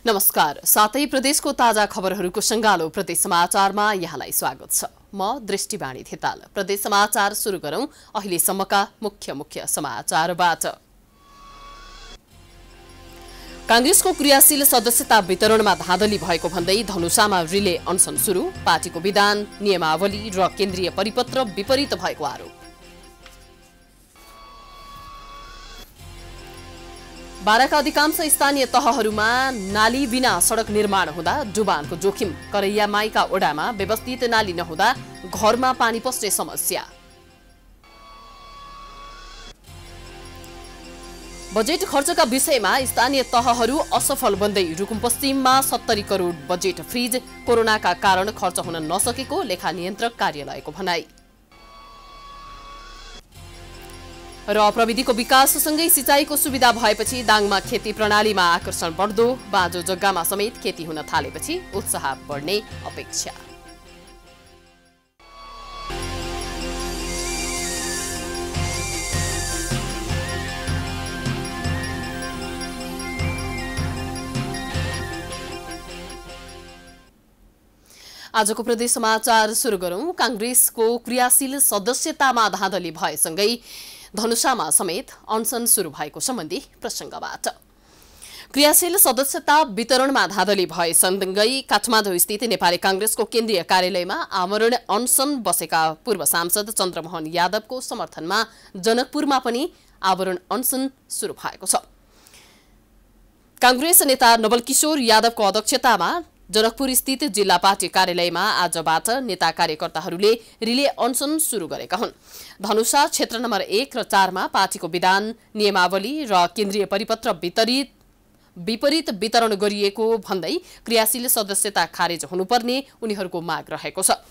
नमस्कार। साथै प्रदेशको ताजा खबरहरूको संगालो प्रदेश समाचारमा यहाँलाई स्वागत छ। म दृष्टिवाणी थिताल। प्रदेश समाचार सुरु गरौं अहिलेसम्मका मुख्य समाचारबाट। कांग्रेसको क्रियाशील सदस्यता वितरणमा धाँधली भएको भन्दै धनुषामा रिले अनसन सुरु। पार्टीको विधान, नियमावली र केन्द्रीय परिपत्र विपरीत भएको आरोप। बाराका अधिकांश स्थानीय तहहरूमा नाली बिना सडक निर्माण हुँदा डुबानको जोखिम। करैया माईका ओडामा व्यवस्थित नाली नहुँदा घरमा पानी पस्ने समस्या। बजेट खर्चका विषयमा स्थानीय तहहरू असफल बन्दै रुकुमपश्चिममा 70 करोड बजेट फ्रिज। कोरोनाका कारण खर्च हुन नसकेको लेखा नियन्त्रक कार्यालयको भनाई। र प्रविधिको विकाससँगै सिँचाइको सुविधा भएपछि दाङमा खेती प्रणालीमा आकर्षण बढ्दो। बाँझो जग्गामा समेत खेती हुन थालेपछि उत्साह बढ्ने अपेक्षा। आजको प्रदेश समाचार सुरु गरौं। कांग्रेसको क्रियाशील सदस्यतामा धाँधली भएसँगै धनुषामा समेत अनसन सुरु भएको सम्बन्धी प्रसंगबाट। क्रियाशील सदस्यता वितरणमा धाँधली भएसँगै काठमाडौँ स्थित नेपाली कांग्रेसको केन्द्रीय कार्यालयमा आमरण अनसन बसेका पूर्व सांसद चन्द्रमोहन यादवको समर्थनमा जनकपुरमा पनि आवरण अनसन सुरु भएको छ। कांग्रेस नेता नवलकिशोर यादवको अध्यक्षतामा जनकपुर स्थित जिल्ला पार्टी कार्यालयमा आजबाट नेता कार्यकर्ताहरूले रिले अनसन सुरु गरेका हुन्। धनुषा क्षेत्र नम्बर 1 र 4 मा पार्टीको विधान, नियमावली र केन्द्रीय परिपत्र विपरीत वितरण गरिएको भन्दै क्रियाशील सदस्यता खारेज हुनुपर्ने उनीहरूको माग रहेको छ।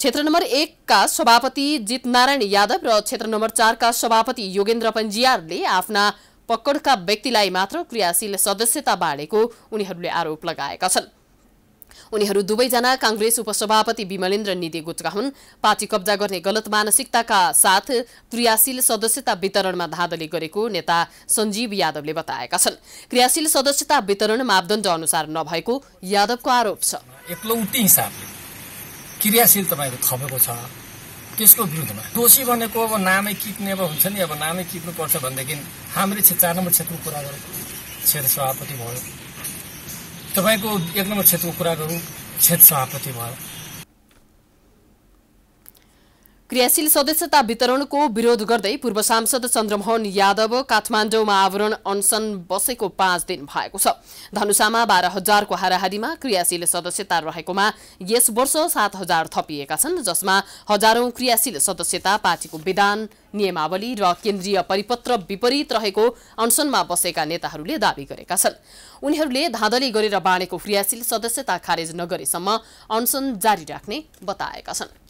क्षेत्र नम्बर 1 का सभापति जितनारायण यादव र क्षेत्र नम्बर 4 का सभापति योगेन्द्र पञ्जियारले आफ्ना पकडका व्यक्तिलाई मात्र क्रियाशील सदस्यता बाँडेको उनीहरूले आरोप लगाएका छन्। उनीहरू दुवैजना कांग्रेस उपसभापति विमलेन्द्र निधे गुटका हुन्। पार्टी कब्जा गर्ने गलत मानसिकताका साथ क्रियाशील सदस्यता वितरणमा धाँधली गरेको नेता सञ्जीव यादवले बताएका छन्। क्रियाशील सदस्यता वितरण मापदण्ड अनुसार नभएको यादवको आरोप छ। एकलौटी हिसाबले क्रियाशील तपाईको थपेको छ, त्यसको विरुद्धमा दोषी बनेको अब नामै किट्ने अब हुन्छ नि, अब नामै किट्नुपर्छ भनेदेखि हाम्रो 4 नम्बर क्षेत्रको कुरा गरेको क्षेत्र सभापति भयो, तपाईको 1 नम्बर क्षेत्रको कुरा गरौँ क्षेत्र सभापति भयो। क्रियाशील सदस्यता वितरणको विरोध गर्दै पूर्व सांसद चन्द्रमोहन यादव काठमाडौँमा आवरण अनसन बसेको 5 दिन भएको छ। धनुषामा 12,000 को हाराहारीमा क्रियाशील सदस्यता रहेकोमा यस वर्ष 7,000 थपिएका छन्, जसमा हजारौं क्रियाशील सदस्यता पार्टीको विधान, नियमावली र केन्द्रीय परिपत्र विपरीत रहेको अनसनमा बसेका नेताहरूले दावी गरेका छन्। उनीहरूले धाँधली गरेर बाँडेको क्रियाशील सदस्यता खारेज नगरेसम्म अनसन जारी राख्ने बताएका छन्।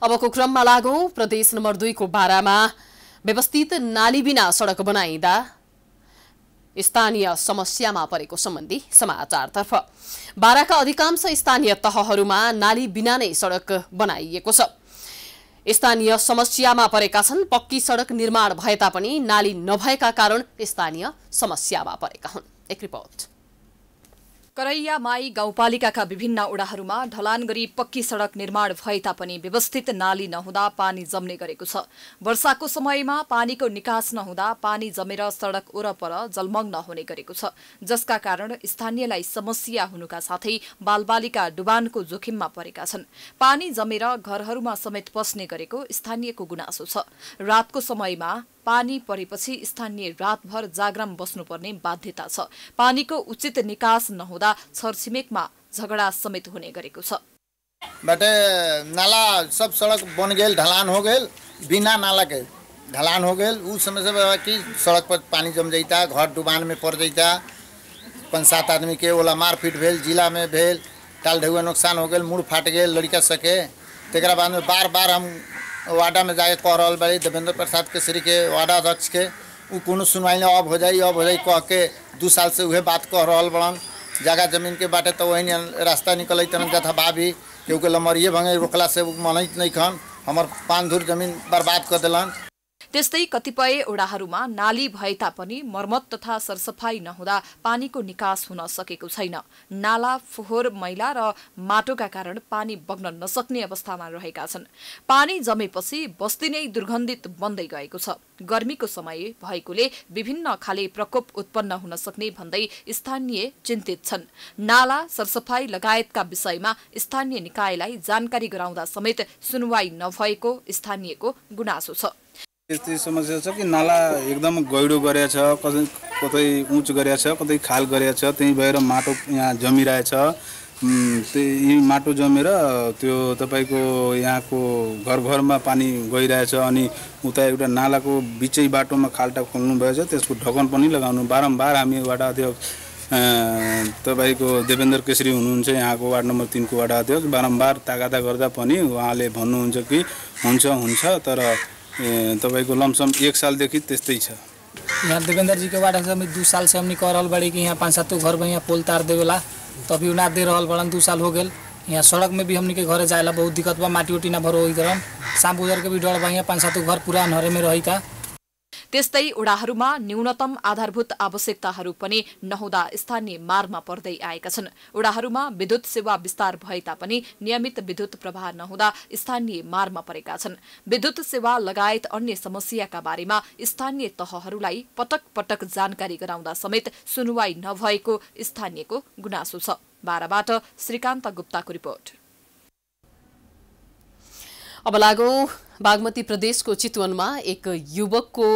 अबको क्रममा लागौं प्रदेश नम्बर 2 को बारामा व्यवस्थित नाली बिना सडक बनाइँदा स्थानीय समस्यामा परेको सम्बन्धी समाचारतर्फ। बाराका अधिकांश स्थानीय तहहरूमा नाली बिना नै सडक बनाइएको छ। स्थानीय समस्यामा परेका छन्। पक्की सडक निर्माण भए तापनि नाली नभएका कारण स्थानीय समस्यामा परेका हुन्। एक रिपोर्ट। करैया माई गाउँपालिकाका विभिन्न ओडाहरूमा ढलान गरी पक्की सडक निर्माण भए तापनि व्यवस्थित नाली नहुँदा पानी जम्ने गरेको छ। वर्षाको समयमा पानीको निकास नहुँदा पानी जमेर सडक वरपर जलमग्न हुने गरेको छ, जसका कारण स्थानीयलाई समस्या हुनुका साथै बालबालिका डुबानको जोखिममा परेका छन्। पानी जमेर घरहरूमा समेत पस्ने गरेको स्थानीयको गुनासो छ। रातको समयमा पानी परेपछि स्थानीय रातभर जागराम बस्नुपर्ने बाध्यता छ। पानीको उचित निकास नहुँदा छरछिमेकमा झगडा समेत हुने गरेको छ। बटे नाला सब सड़क बन गेल, ढलान हो गेल, बिना नाला के ढलान हो गेल। उस समय से कि सड़क पर पानी जम जाता, घर डुबान में पड़ जाता, 5-7 आदमी के ओला मारपीट भेल, जिला में भेल, टाल ढेउआ नुकसान हो गेल, मुड़ फाट गेल लड़का सके। तेकरा बाद में बार हम वार्डा में जाके कह रहा बड़ी देवेंद्र प्रसाद केसरी के वार्डा अध्यक्ष के कोनो सुनवाई अब हो जाई कह के 2 साल से वह बात कह रहा बड़न। जगह जमीन के बाटे तो वही रास्ता निकल जथा भाभी क्योंकि लमरिए भंगे रोकला से मनत नहीं खन हमार 5 धूर जमीन बर्बाद कर दिलन। त्यस्तै कतिपय ओडाहरूमा नाली भए तापनि मर्मत तथा सरसफाई नहुँदा पानीको निकास हुन सकेको छैन। नाला, फोहोर, मैला र माटोका कारण पानी बग्न नसक्ने अवस्थामा रहेका छन्। पानी जमेपछि बस्ती नै दुर्गन्धित बन्दै गएको छ। गर्मीको समय भएकोले विभिन्न खाले प्रकोप उत्पन्न हुन सक्ने भन्दै स्थानीय चिन्तित छन्। नाला, सरसफाई लगायतका विषयमा स्थानीय निकायलाई जानकारी गराउँदा समेत सुनवाई नभएको स्थानीयको गुनासो छ। यस्तै समस्या छ कि नाला एकदम गहिरो गरेको छ, कतै उच्च गरेको छ, कतै खाल गरेको छ, त्यही भएर माटो यहाँ जमिरहेछ। त्यही माटो जमेर त्यो तपाईँको यहाँको घर घरमा पानी गइरहेछ। अनि उता एउटा नालाको बिचै बाटोमा खाल्टा खोल्नु भएछ, त्यसको ढकन पनि लगाउनु। बारम्बार हामी वार्ड अध्यक्ष तपाईँको देवेन्द्र केसरी हुनुहुन्छ, यहाँको वार्ड नम्बर 3 को वार्ड अध्यक्ष, बारम्बार तागादा गर्दा पनि उहाँले भन्नुहुन्छ कि हुन्छ तर तपाईँको लमसम 1 सालदेखि त्यस्तै छ। यहाँ देवेंद्र जी के वार्ड में 2 साल से हमने कह रहा बड़ी कि यहाँ 5-7 घर में यहाँ पोल तार देवेला, तो अभी ना दे रहा बड़न 2 साल हो गए। यहाँ सड़क में भी हमने के घरे जाएला बहुत दिक्कत बा, माटी उटी ना भरो इधर शाम गुजर के भी डर बा। यहाँ 5-7 घर पूरा अन्हरे में रही था। त्यस्तै ओडाहरूमा न्यूनतम आधारभूत आवश्यकताहरू पनि नहुँदा स्थानीय मारमा पर्दै आएका छन्। ओडाहरूमा विद्युत सेवा विस्तार भए तापनि नियमित विद्युत प्रवाह नहुँदा स्थानीय मारमा परेका छन्। विद्युत सेवा लगायत अन्य समस्याका बारेमा स्थानीय तहहरूलाई पटक पटक जानकारी गराउँदा समेत सुनवाई नभएको स्थानीयको गुनासो छ। बाराबाट श्रीकान्त गुप्ताको रिपोर्ट। अब लागौं बागमती प्रदेशको चितवनमा एक युवकको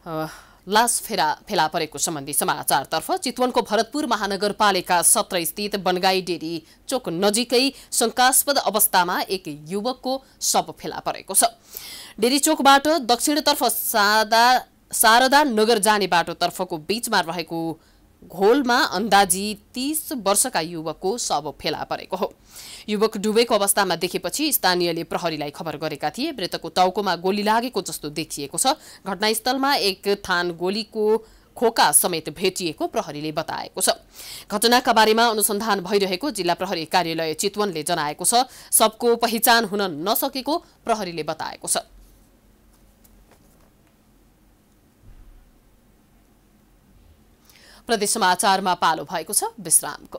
लास फेला परेको सम्बन्धी समाचारतर्फ। चितवनको भरतपुर महानगरपालिका 17 स्थित बनगाई डेरी चोक नजिकै शंकास्पद अवस्थामा एक युवकको शव फेला परेको छ। डेरी चोकबाट दक्षिणतर्फ शारदा नगर जाने बाटोतर्फको बीचमा रहेको घोलमा अन्दाजी 30 वर्षका युवकको शव फेला परेको हो। युवक डुबेको अवस्थामा देखेपछि स्थानीयले प्रहरीलाई खबर गरेका थिए। मृतकको टाउकोमा गोली लागेको जस्तो देखिएको छ। घटनास्थलमा एक थान गोलीको खोका समेत भेटिएको प्रहरीले बताएको छ। घटनाका बारेमा अनुसन्धान भइरहेको जिल्ला प्रहरी कार्यालय चितवनले जनाएको छ। सबको पहिचान हुन नसकेको प्रहरीले बताएको छ। प्रदेश समाचारमा पालो भएको छ विश्रामको।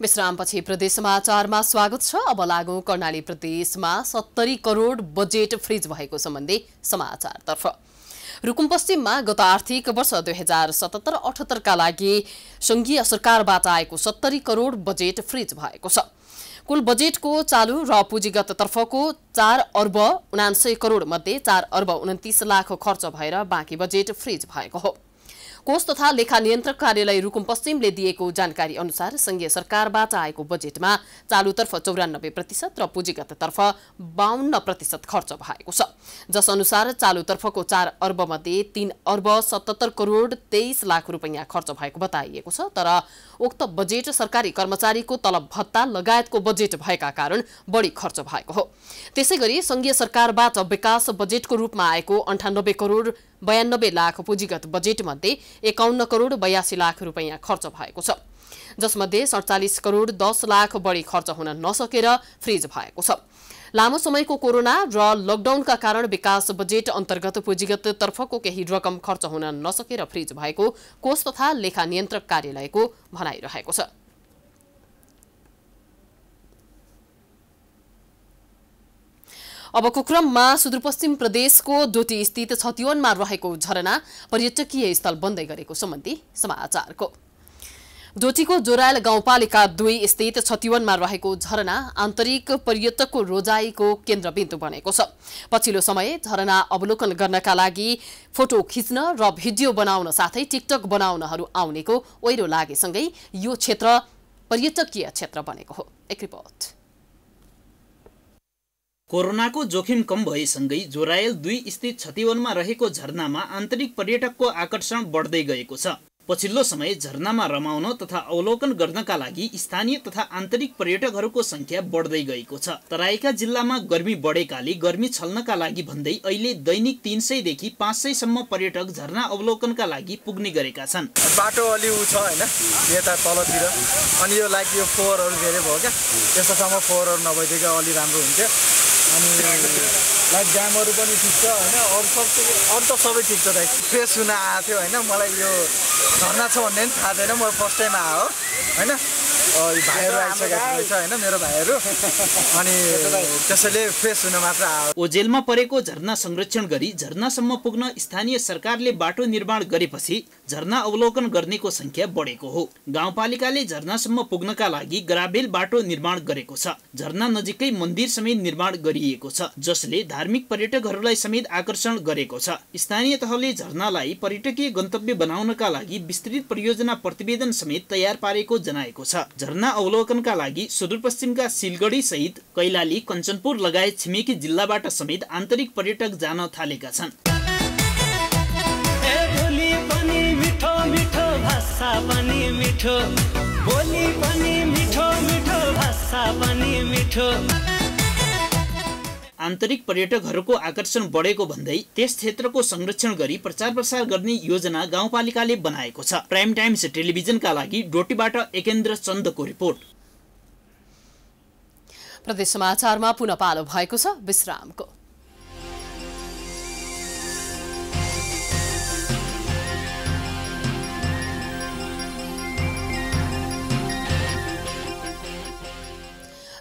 विश्रामपछि प्रदेश समाचारमा स्वागत छ। अब लागौं कर्णाली प्रदेशमा 70 करोड बजेट फ्रिज भएको सम्बन्धी समाचारतर्फ। रुकुम पश्चिममा गत आर्थिक वर्ष 2077-78 का लागि संघीय सरकारबाट आएको 70 करोड बजेट फ्रिज भएको छ। कुल बजेटको चालू र पुँजीगत तर्फको 4 अर्ब 79 करोड मध्ये 4 अर्ब 29 लाख खर्च भएर बाँकी बजेट फ्रिज भएको हो। कोष तथा लेखा नियन्त्रक कार्यालय रुकुम पश्चिमले दिएको जानकारी अनुसार संघीय सरकारबाट आएको बजेटमा चालुतर्फ 94% र पुँजीगततर्फ 52% खर्च भएको छ। जस अनुसार चालुतर्फको 4 अर्ब मध्ये 3 अर्ब 77 करोड 23 लाख रुपैयाँ खर्च भएको बताइएको छ। तर उक्त बजेट सरकारी कर्मचारीको तलब भत्ता लगायतको बजेट भएका कारण बढी खर्च भएको हो। त्यसैगरी संघीय सरकारबाट विकास बजेटको रूपमा आएको 98 करोड 92 लाख पुँजीगत बजेट मध्ये 51 करोड 82 लाख रुपैयाँ खर्च भएको छ। जसमध्ये 47 करोड 10 लाख बढी खर्च हुन नसकेर फ्रिज भएको छ। लामो समयको कोरोना र लकडाउनका कारण विकास बजेट अन्तर्गत पुँजीगत तर्फको केही रकम खर्च हुन नसकेर फ्रिज भएको कोष तथा लेखा नियन्त्रक कार्यालयको भनाइरहेको छ। अबको क्रममा सुदूरपश्चिम प्रदेशको डोटी स्थित छतिवनमा रहेको झरना पर्यटकीय स्थल बन्दै गरेको सम्बन्धी समाचारको। डोटीको जोरायल गाउँपालिका 2 स्थित छतिवनमा रहेको झरना आन्तरिक पर्यटकको रोजाइको केन्द्रबिन्दु बनेको छ। पछिल्लो समय झरना अवलोकन गर्नका लागि फोटो खिच्न र भिडियो बनाउन साथै टिकटक बनाउनहरू आउनेको ओइरो लागेसँगै यो क्षेत्र पर्यटकीय क्षेत्र बनेको हो। एक रिपोर्ट। कोरोनाको जोखिम कम भएसँगै जोरायल 2 स्थित छतिवनमा रहेको झरनामा आन्तरिक पर्यटकको आकर्षण बढ्दै गएको छ। पछिल्लो समय झरनामा रमाउन तथा अवलोकन गर्नका लागि स्थानीय तथा आन्तरिक पर्यटकहरूको संख्या बढ्दै गएको छ। तराईका जिल्लामा गर्मी बढेकाले गर्मी छल्नका लागि भन्दै अहिले दैनिक 300 देखि 500 सम्म पर्यटक झरना अवलोकनका लागि पुग्ने गरेका छन्। बाटो अलि उ छ हैन यता तलतिर, अनि यो लाइक यो फोहोरहरू धेरै भयो क्या, त्यस्तोसम्म फोहोरहरू नभइदिएको अलि राम्रो हुन्थ्यो। अनि लाइक ड्यामहरू पनि ठिक छ होइन, अरू त सबै ठिक छ। दाइ फ्रेस हुन आएको थियो होइन, मलाई यो झर्ना छ भन्ने पनि थाहा थिएन, म फर्स्ट टाइम आयो होइन। भाइहरू आइसकेको रहेछ होइन मेरो भाइहरू, अनि त्यसैले फ्रेस हुन मात्र आयो। ओजेलमा परेको झरना संरक्षण गरी झरनासम्म पुग्न स्थानीय सरकारले बाटो निर्माण गरेपछि झरना अवलोकन गर्नेको संख्या बढेको हो। गाउँपालिकाले झरनासम्म पुग्नका लागि ग्राभेल बाटो निर्माण गरेको छ। झरना नजिकै मन्दिर समेत निर्माण गरिएको छ, जसले धार्मिक पर्यटकहरूलाई समेत आकर्षण गरेको छ। स्थानीय तहले झरनालाई पर्यटकीय गन्तव्य बनाउनका लागि विस्तृत परियोजना प्रतिवेदन समेत तयार पारेको जनाएको छ। झरना अवलोकनका लागि सुदूरपश्चिमका सिलगढी सहित कैलाली, कञ्चनपुर लगायत छिमेकी जिल्लाबाट समेत आन्तरिक पर्यटक जान थालेका छन्। आन्तरिक पर्यटकहरूको आकर्षण बढेको भन्दै त्यस क्षेत्रको संरक्षण गरी प्रचार प्रसार गर्ने योजना गाउँपालिकाले बनाएको छ। प्राइम टाइम्स टेलिभिजनका लागि डोटीबाट एकेन्द्र चन्दको रिपोर्ट। प्रदेश समाचारमा पुनः पालो भएको छ विश्रामको।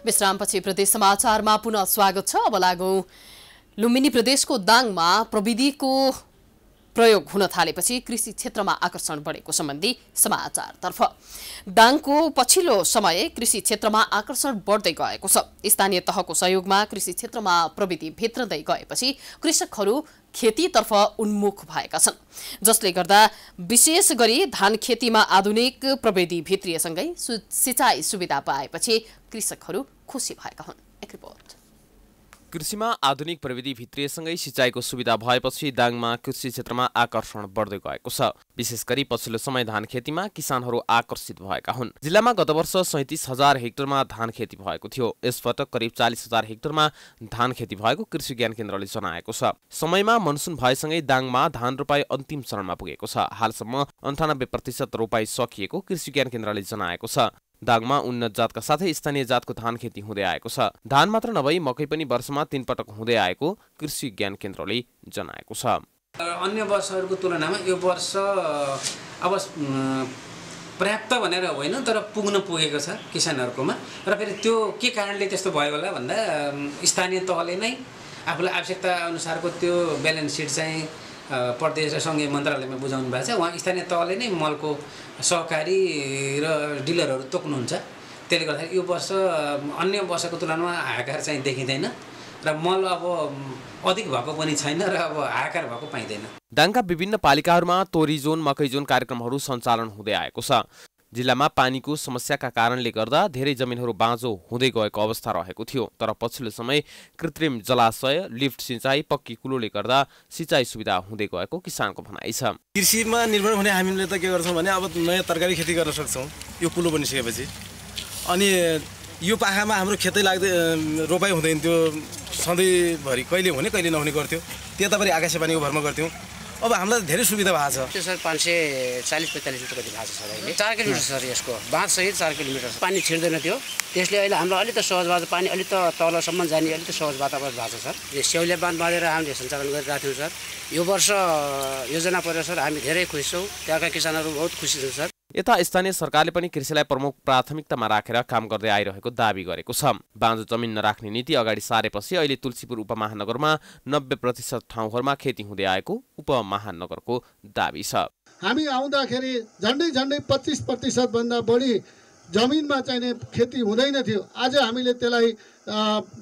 विश्रामपछि प्रदेश समाचारमा पुनः स्वागत छ। अब लागौं लुम्बिनी प्रदेशको दाङमा प्रविधिको प्रयोग हुन थालेपछि कृषि क्षेत्रमा आकर्षण बढेको सम्बन्धी समाचारतर्फ। दाङको पछिल्लो समय कृषि क्षेत्रमा आकर्षण बढ्दै गएको छ। स्थानीय तहको सहयोगमा कृषि क्षेत्रमा प्रविधि भित्रदै गएपछि कृषकहरू खेतीतर्फ उन्मुख भएका छन्, जसले गर्दा विशेष गरी धान खेतीमा आधुनिक प्रविधि भित्रिएसँगै सिँचाइ सुविधा पाएपछि कृषकहरू खुसी भएका हुन्। एक रिपोर्ट। कृषिमा आधुनिक प्रविधि भित्रिएसँगै सिँचाइको सुविधा भएपछि दाङमा कृषि क्षेत्रमा आकर्षण बढ्दै गएको छ। विशेष गरी पछिल्लो समय धान खेतीमा किसानहरू आकर्षित भएका हुन्। जिल्लामा गत वर्ष 37,000 हेक्टरमा धान खेती भएको थियो। यसपटक करिब 40,000 हेक्टरमा धान खेती भएको कृषि ज्ञान केन्द्रले जनाएको छ। समयमा मनसुन भएसँगै दाङमा धान रोपाई अन्तिम चरणमा पुगेको छ। हालसम्म 98% रोपाई सकिएको कृषि ज्ञान केन्द्रले जनाएको छ। दाङमा उन्नत जातका साथै स्थानीय जातको धान खेती हुँदै आएको छ। धान मात्र नभई मकै पनि वर्षमा 3 पटक हुँदै आएको कृषि ज्ञान केन्द्रले जनाएको छ। अन्य वर्षहरूको तुलनामा यो वर्ष अब पर्याप्त भनेर होइन, तर पुगेको छ किसानहरूकोमा। र फेरि त्यो के कारणले त्यस्तो भयो होला भन्दा स्थानीय तहले नै आफूलाई आवश्यकता अनुसारको त्यो ब्यालेन्स सिट चाहिँ प्रदेश र सङ्घीय मन्त्रालयमा बुझाउनु भएको छ। उहाँ स्थानीय तहले नै मलको सहकारी र डिलरहरू तोक्नुहुन्छ। त्यसले गर्दाखेरि यो वर्ष अन्य वर्षको तुलनामा हाहाकार चाहिँ देखिँदैन र मल अब अधिक भएको पनि छैन र अब हाहाकार भएको पाइँदैन। दाङका विभिन्न पालिकाहरूमा तोरी जोन, मकै जोन कार्यक्रमहरू सञ्चालन हुँदै आएको छ। जिल्लामा पानीको समस्याका कारणले गर्दा धेरै जमिनहरू बाँझो हुँदै गएको अवस्था रहेको थियो। तर पछिल्लो समय कृत्रिम जलाशय, लिफ्ट सिँचाइ, पक्की कुलोले गर्दा सिँचाइ सुविधा हुँदै गएको किसानको भनाइ छ। कृषिमा निर्भर हुने हामीले त के गर्छौँ भने अब नयाँ तरकारी खेती गर्न सक्छौँ यो कुलो बनिसकेपछि। अनि यो पाखामा हाम्रो खेतै लाग्दै रोपाइ हुँदैन थियो, सधैँभरि कहिले हुने कहिले नहुने गर्थ्यो। त्यतापरि आकाशे पानीको भरमा गर्थ्यौँ। अब हामीलाई धेरै सुविधा भएको छ। त्यो सर 540-45 रुपियाँ कति भएको छ सर अहिले। 4 किलोमिटर सर यसको बाँध सहित 4 किलोमिटर पानी छिर्दैन थियो। त्यसले अहिले हाम्रो अलि त सहज भएको छ, पानी अलि त तलसम्म जाने अलि त सहज वातावरण भएको छ सर। यो स्याउले बाँध बाँधेर हामीले सञ्चालन गरिरहेको थियौँ सर। यो वर्ष योजना परेर सर हामी धेरै खुसी छौँ, त्यहाँका किसानहरू बहुत खुसी छन् सर। यता स्थानीय सरकारले पनि कृषिलाई प्रमुख प्राथमिकतामा राखेर काम गर्दै आइरहेको दाबी गरेको छ। बाँझो जमिन नराख्ने नीति अगाडि सारेपछि अहिले तुलसीपुर उपमहानगरमा 90% ठाउँहरूमा खेती हुँदै आएको उपमहानगरको दाबी छ। हामी आउँदाखेरि झन्डै 25% भन्दा बढी जमिनमा चाहिने खेती हुँदैन थियो। आज हामीले त्यसलाई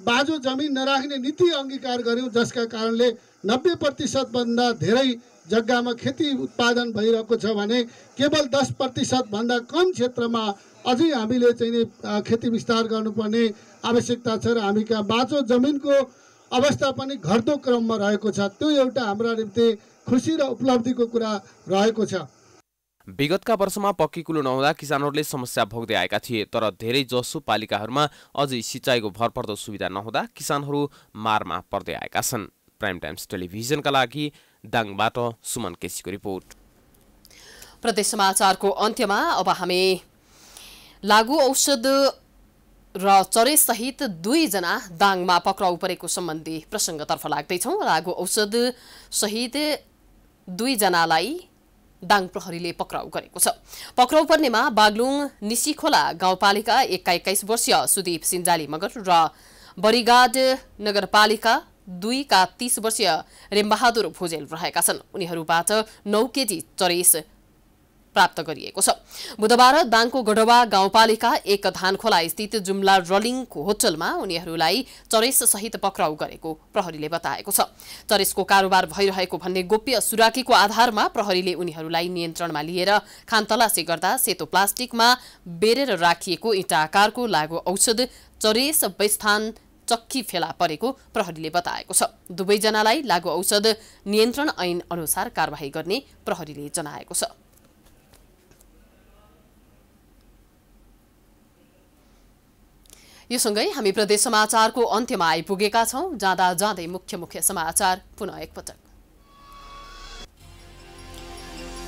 बाँझो जमिन नराख्ने नीति अंगीकार गर्यौं, जसका कारणले 90% भन्दा धेरै जग्गामा खेती उत्पादन भइरहेको छ भने केवल 10% भन्दा कम क्षेत्रमा अझै हामीले चाहिने खेती विस्तार गर्नुपर्ने आवश्यकता छ र हामी कहाँ बाँझो जमिनको अवस्था पनि घट्दो क्रममा रहेको छ। त्यो एउटा हाम्रा निम्ति खुसी र उपलब्धिको कुरा रहेको छ। विगतका वर्षमा पक्की कुलो नहुँदा किसानहरूले समस्या भोग्दै आएका थिए, तर धेरै जसो पालिकाहरूमा अझै सिँचाइको भरपर्दो सुविधा नहुँदा किसानहरू मारमा पर्दै आएका छन्। प्राइम टाइम्स टेलिभिजनका लागि दाङबाट सुमन केसीको रिपोर्ट। प्रदेश समाचारको अन्त्यमा अब हामी लागु औषध र चरेसहित 2 जना दाङमा पक्राउ परेको सम्बन्धी प्रसङ्गतर्फ लाग्दैछौँ। लागु औषध सहित 2 जनालाई दाङ प्रहरीले पक्राउ गरेको छ। पक्राउ पर्नेमा बागलुङ निसीखोला गाउँपालिका 21 वर्षीय सुदीप सिन्जाली मगर र बरिगाड नगरपालिका 2 का 30 वर्षीय रेमबहादुर भुजेल रहेका छन्। उनीहरूबाट 9 केजी चरेस प्राप्त गरिएको छ। बुधबार दाङको गढवा गाउँपालिका 1 धानखोला स्थित जुम्ला रलिङको होटलमा उनीहरूलाई चरेस सहित पक्राउ गरेको प्रहरीले बताएको छ। चरेसको कारोबार भइरहेको भन्ने गोप्य सुराकीको आधारमा प्रहरीले उनीहरूलाई नियन्त्रणमा लिएर खानतलासी गर्दा सेतो प्लास्टिकमा बेरेर राखिएको इँटा आकारको लागु औषध चरेस बेस्थान चक्की फेला परेको प्रहरीले बताएको छ। 2 जनालाई लागु औषध नियन्त्रण ऐन अनुसार कारबाही गर्ने प्रहरीले जनाएको छ। यो सँगै हामी प्रदेश समाचारको अन्त्यमा आइपुगेका छौं। जाँदा जाँदै मुख्य समाचार पुनः एकपटक।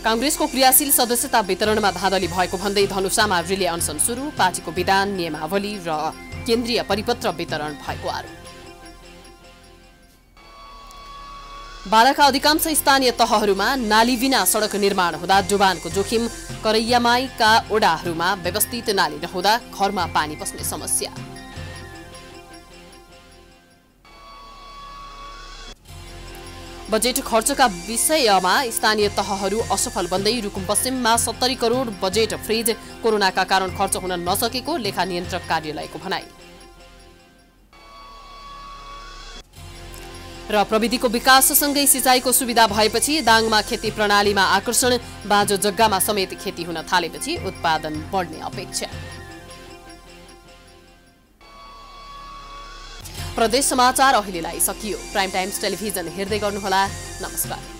कांग्रेसको क्रियाशील सदस्यता वितरणमा धाँधली भएको भन्दै धनुषामा रिले अनसन सुरु। पार्टीको विधान नियमावली र केन्द्रीय परिपत्र वितरण भएको आरोप। बाराका अधिकांश स्थानीय तहहरूमा नाली बिना सडक निर्माण हुँदा डुबानको जोखिम। करैयामाईका ओडाहरूमा व्यवस्थित नाली नहुँदा घरमा पानी पस्ने समस्या। बजेट खर्चका विषयमा स्थानीय तहहरू असफल बन्दै रुकुम पश्चिममा 70 करोड बजेट फ्रिज। कोरोनाका कारण खर्च हुन नसकेको लेखा नियन्त्रक कार्यालयको भनाई। र प्रविधिको विकाससँगै सिँचाइको सुविधा भएपछि दाङमा खेती प्रणालीमा आकर्षण। बाँझो जग्गामा समेत खेती हुन थालेपछि उत्पादन बढ्ने अपेक्षा। प्रदेश समाचार अहिलेलाई सकियो। प्राइम टाइम्स टेलिभिजन हेर्दै गर्नुहोला। नमस्कार।